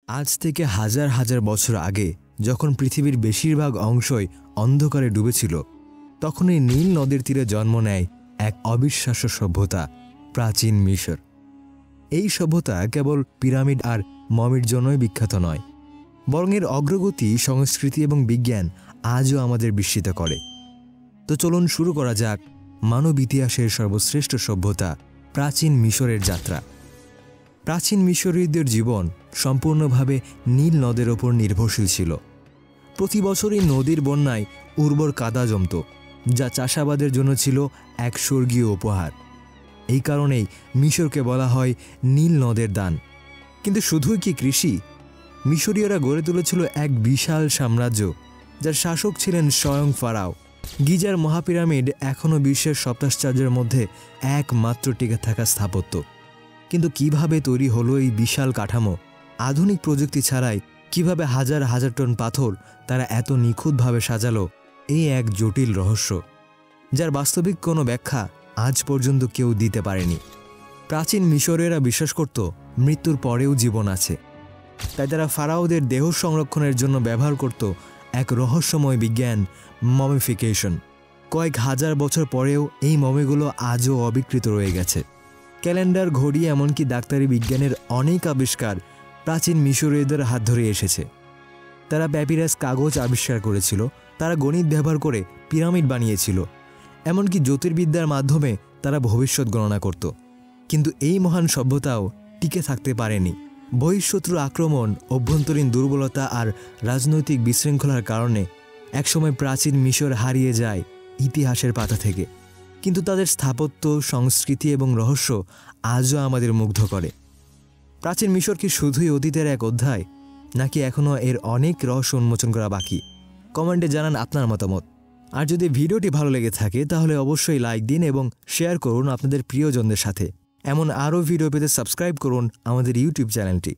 আজ থেকে হাজার হাজার বছর আগে যখন পৃথিবীর বেশিরভাগ অংশই অন্ধকারে ডুবেছিল, তখনই নীল নদের তীরে জন্ম নেয় এক অবিশ্বাস্য সভ্যতা, প্রাচীন মিশর। এই সভ্যতা কেবল পিরামিড আর মমির জন্যই বিখ্যাত নয়, বরং এর অগ্রগতি, সংস্কৃতি এবং বিজ্ঞান আজও আমাদের বিস্মিত করে। তো চলুন শুরু করা যাক মানব ইতিহাসের সর্বশ্রেষ্ঠ সভ্যতা, প্রাচীন মিশরের যাত্রা। প্রাচীন মিশরীয়দের জীবন সম্পূর্ণভাবে নীল নদের ওপর নির্ভরশীল ছিল। প্রতি বছরই নদীর বন্যায় উর্বর কাদা জমত, যা চাষাবাদের জন্য ছিল এক স্বর্গীয় উপহার। এই কারণেই মিশরকে বলা হয় নীল নদের দান। কিন্তু শুধুই কি কৃষি? মিশরীয়রা গড়ে তুলেছিল এক বিশাল সাম্রাজ্য, যার শাসক ছিলেন স্বয়ং ফারাও। গিজার মহাপিরামিড এখনও বিশ্বের সপ্তাশ্চর্যের মধ্যে একমাত্র টিকে থাকা স্থাপত্য। কিন্তু কিভাবে তৈরি হলো এই বিশাল কাঠামো? আধুনিক প্রযুক্তি ছাড়াই কিভাবে হাজার হাজার টন পাথর তারা এত নিখুঁতভাবে সাজালো, এই এক জটিল রহস্য, যার বাস্তবিক কোনো ব্যাখ্যা আজ পর্যন্ত কেউ দিতে পারেনি। প্রাচীন মিশরীয়রা বিশ্বাস করত মৃত্যুর পরেও জীবন আছে, তাই তারা ফারাওদের দেহ সংরক্ষণের জন্য ব্যবহার করত এক রহস্যময় বিজ্ঞান, মমিফিকেশন। কয়েক হাজার বছর পরেও এই মমিগুলো আজও অবিকৃত রয়ে গেছে। ক্যালেন্ডার, ঘড়ি, এমনকি ডাক্তারি বিজ্ঞানের অনেক আবিষ্কার প্রাচীন মিশরীয়দের হাত ধরে এসেছে। তারা প্যাপিরাস কাগজ আবিষ্কার করেছিল, তারা গণিত ব্যবহার করে পিরামিড বানিয়েছিল, এমনকি জ্যোতির্বিদ্যার মাধ্যমে তারা ভবিষ্যৎ গণনা করত। কিন্তু এই মহান সভ্যতাও টিকে থাকতে পারেনি। বহিঃশত্রুর আক্রমণ, অভ্যন্তরীণ দুর্বলতা আর রাজনৈতিক বিশৃঙ্খলার কারণে একসময় প্রাচীন মিশর হারিয়ে যায় ইতিহাসের পাতা থেকে। কিন্তু তাদের স্থাপত্য, সংস্কৃতি এবং রহস্য আজও আমাদের মুগ্ধ করে। প্রাচীন মিশর কি শুধুই অতীতের এক অধ্যায়, নাকি এখনও এর অনেক রহস্য উন্মোচন করা বাকি? কমেন্টে জানান আপনার মতামত। আর যদি ভিডিওটি ভালো লেগে থাকে তাহলে অবশ্যই লাইক দিন এবং শেয়ার করুন আপনাদের প্রিয়জনদের সাথে। এমন আরও ভিডিও পেতে সাবস্ক্রাইব করুন আমাদের ইউটিউব চ্যানেলটি।